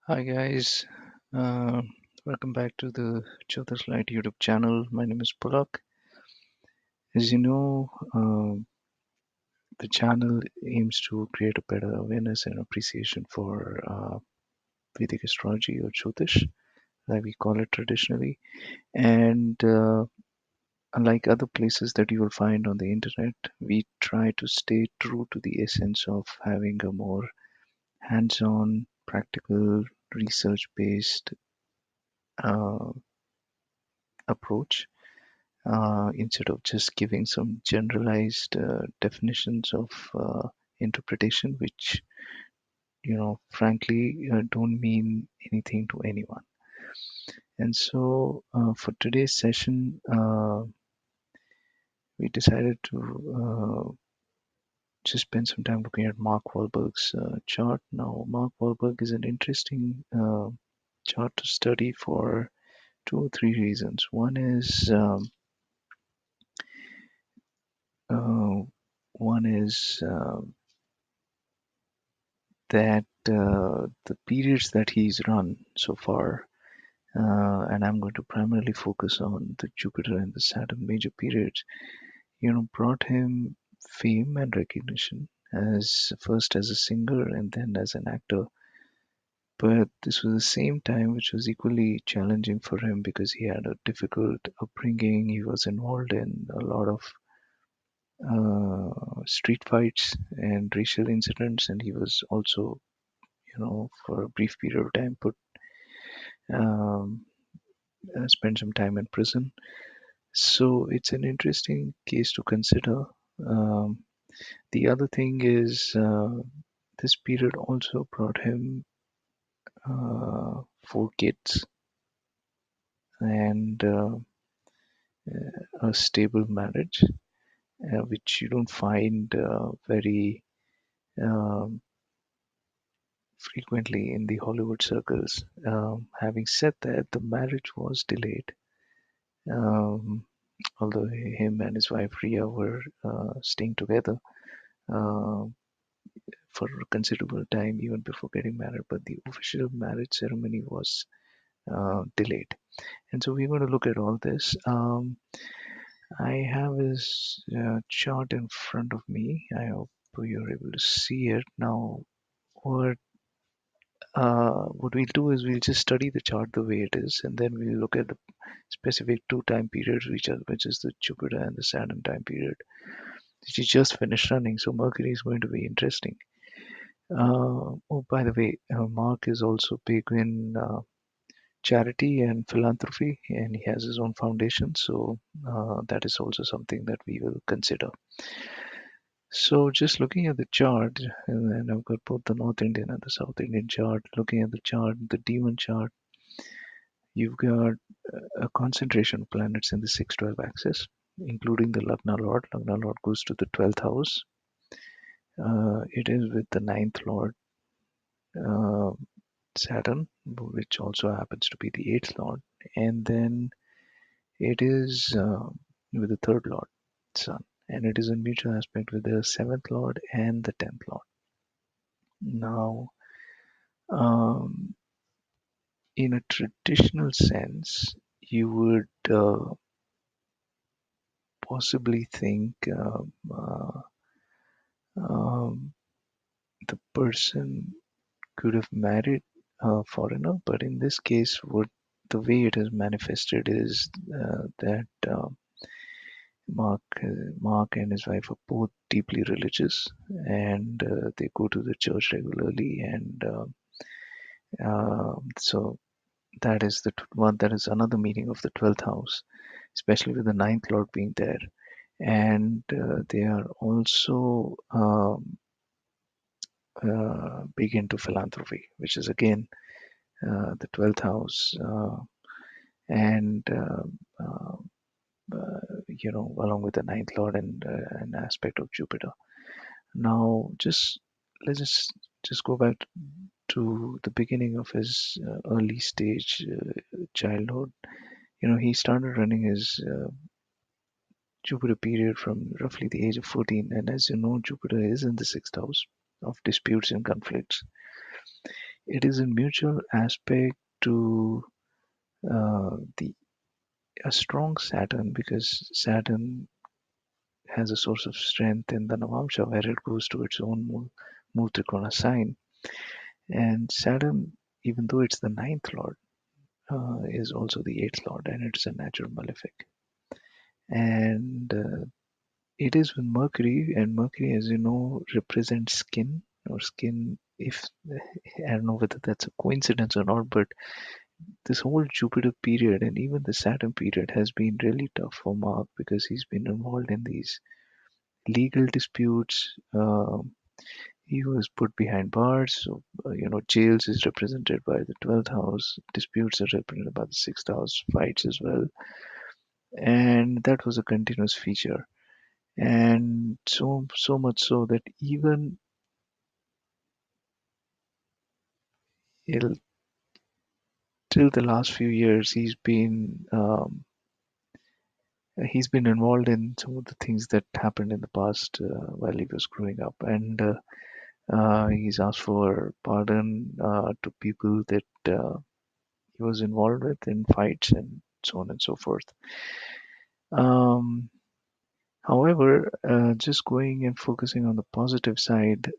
Hi guys, uh, welcome back to the Jyotish Light YouTube channel. My name is Pulak. As you know, the channel aims to create a better awareness and appreciation for Vedic Astrology or Jyotish, like we call it traditionally. And unlike other places that you will find on the internet, we try to stay true to the essence of having a more hands-on, practical, research-based uh, approach instead of just giving some generalized definitions of interpretation, which frankly, don't mean anything to anyone. And so, for today's session, we decided to just spend some time looking at Mark Wahlberg's chart. Now, Mark Wahlberg is an interesting chart to study for two or three reasons. Uh, one is that the periods that he's run so far, and I'm going to primarily focus on the Jupiter and the Saturn major periods, brought him fame and recognition as first as a singer and then as an actor. But this was the same time which was equally challenging for him because he had a difficult upbringing. He was involved in a lot of street fights and racial incidents, and he was also, for a brief period of time, um, spent some time in prison. So it's an interesting case to consider. Um, the other thing is this period also brought him four kids and a stable marriage, which you don't find very um, frequently in the Hollywood circles. Having said that, the marriage was delayed. Um, Although him and his wife Ria were staying together uh, for a considerable time even before getting married, but the official marriage ceremony was delayed. And so we're going to look at all this. I have his chart in front of me. I hope you're able to see it now. What what we'll do is we'll just study the chart the way it is, and then we'll look at the specific two time periods, which is the Jupiter and the Saturn time period. She just finished running, so Mercury is going to be interesting. Oh, by the way, Mark is also big in charity and philanthropy, and he has his own foundation, so that is also something that we will consider. So, just looking at the chart, and then I've got both the North Indian and the South Indian chart. Looking at the chart, the demon chart, you've got a concentration of planets in the 6-12 axis, including the Lagna Lord. Lagna Lord goes to the 12th house. It is with the ninth Lord, uh, Saturn, which also happens to be the eighth Lord. And then it is with the third Lord, Sun. And it is in mutual aspect with the seventh Lord and the 10th Lord. Now, um, in a traditional sense, you would possibly think um, the person could have married a foreigner, but in this case, what the way it is manifested is that Mark and his wife are both deeply religious, and they go to the church regularly, and so that is the one. That is another meaning of the 12th house, especially with the ninth lord being there, and they are also big into philanthropy, which is again the 12th house, and along with the ninth lord and an aspect of Jupiter. Now, let's just go back to the beginning of his early stage childhood. He started running his Jupiter period from roughly the age of 14, and as you know, Jupiter is in the sixth house of disputes and conflicts. It is a mutual aspect to the a strong Saturn, because Saturn has a source of strength in the Navamsha where it goes to its own Mutrikona sign. And Saturn, even though it's the ninth lord, is also the eighth lord, and it's a natural malefic. And it is with Mercury, and Mercury, as you know, represents skin or skin. If I don't know whether that's a coincidence or not, but this whole Jupiter period and even the Saturn period has been really tough for Mark because he's been involved in these legal disputes. He was put behind bars. So, jails is represented by the 12th house. Disputes are represented by the 6th house. Fights as well, and that was a continuous feature. And so much so that even till the last few years, he's been involved in some of the things that happened in the past while he was growing up, and he's asked for pardon to people that he was involved with in fights and so on and so forth. Um, However, just going and focusing on the positive side,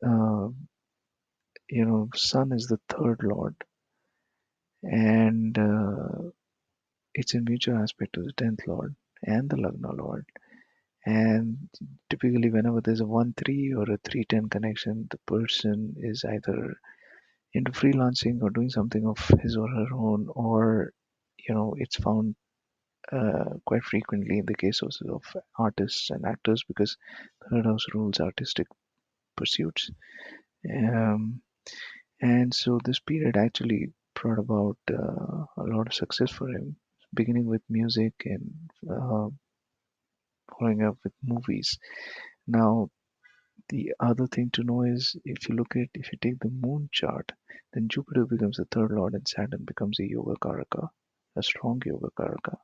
Sun is the third lord, and it's in mutual aspect to the 10th lord and the Lagna lord. And typically, whenever there's a 1-3 or a 3-10 connection, the person is either into freelancing or doing something of his or her own, or it's found quite frequently in the cases of artists and actors because third house rules artistic pursuits. Um, and so this period actually brought about a lot of success for him, beginning with music and following up with movies. Now, the other thing to know is if you take the moon chart, then Jupiter becomes the third lord and Saturn becomes a yoga karaka, a strong yoga karaka.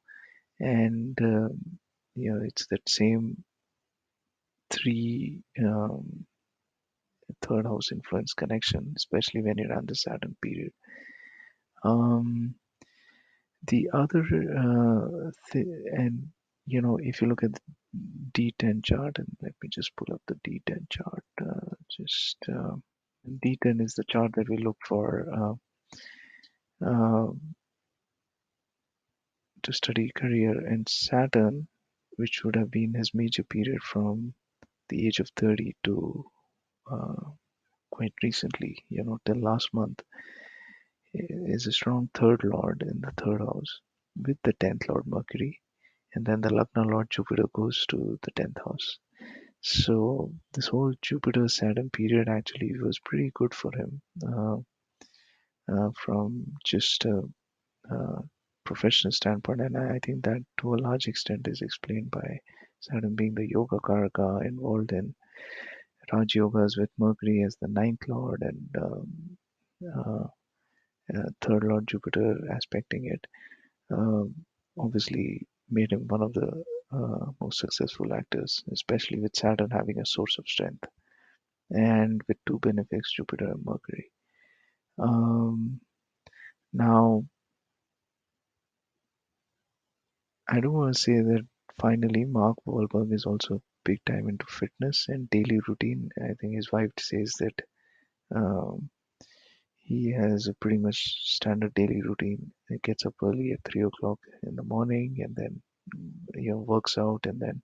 And it's that same three third house influence connection, especially when you're on the Saturn period. Um, the other and if you look at the D10 chart, and let me just pull up the D10 chart. D10 is the chart that we look for uh, to study career, and Saturn, which would have been his major period from the age of 30 to uh, quite recently, till last month, is a strong third lord in the third house with the 10th lord Mercury, and then the Lagna lord Jupiter goes to the 10th house. So this whole Jupiter Saturn period actually was pretty good for him from just a professional standpoint, and I think that to a large extent is explained by Saturn being the Yoga Karaka involved in Raj Yogas with Mercury as the ninth lord and uh, third lord Jupiter aspecting it. Obviously, made him one of the most successful actors, especially with Saturn having a source of strength and with two benefics, Jupiter and Mercury. Um, Now, I do want to say that finally, Mark Wahlberg is also big time into fitness and daily routine. I think his wife says that um, he has a pretty much standard daily routine. He gets up early at 3 o'clock in the morning, and then works out, and then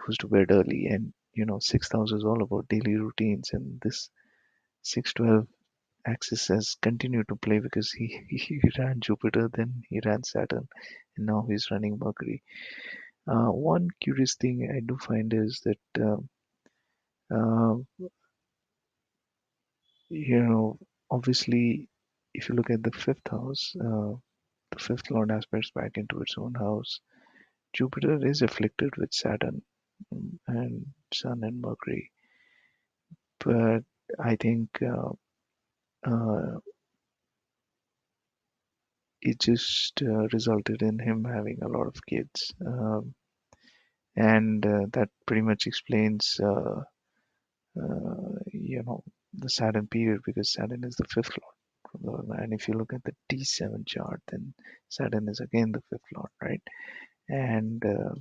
goes to bed early. And sixth house is all about daily routines, and this 612 axis has continued to play because he ran Jupiter, then he ran Saturn, and now he's running Mercury. One curious thing I do find is that uh, you know obviously if you look at the fifth house, the fifth lord aspects back into its own house. Jupiter is afflicted with Saturn and Sun and Mercury, but I think uh, it just resulted in him having a lot of kids, and that pretty much explains uh, the Saturn period because Saturn is the fifth lord. And if you look at the D7 chart, then Saturn is again the fifth lord, right? And uh,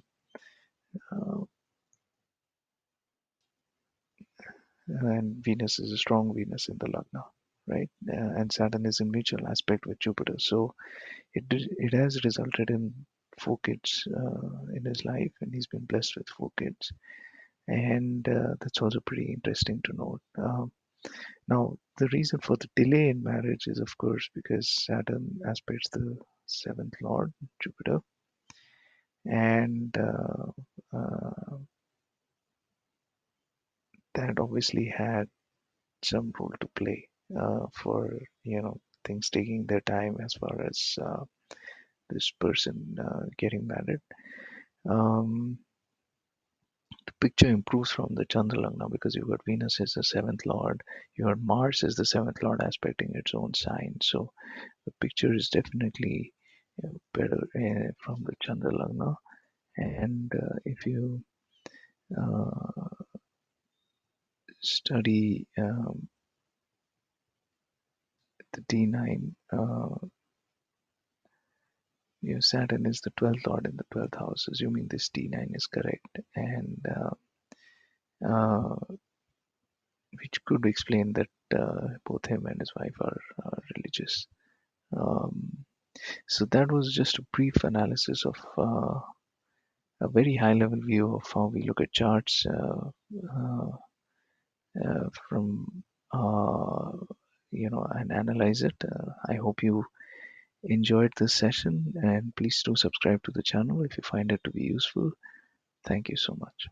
and Venus is a strong Venus in the Lagna, right? And Saturn is in mutual aspect with Jupiter, so it has resulted in four kids in his life, and he's been blessed with four kids, and that's also pretty interesting to note. Now, the reason for the delay in marriage is, of course, because Saturn aspects the seventh lord, Jupiter, and that obviously had some role to play for things taking their time as far as this person getting married. Um, the picture improves from the Chandralagna because you've got Venus as the seventh lord, you got Mars as the seventh lord aspecting its own sign. So the picture is definitely better from the Chandralagna. And if you uh, study the D9, Saturn is the 12th lord in the 12th house, assuming this D9 is correct, and which could explain that both him and his wife are religious. Um, so that was just a brief analysis of a very high level view of how we look at charts from and analyze it. I hope you enjoyed this session, and please do subscribe to the channel if you find it to be useful. Thank you so much.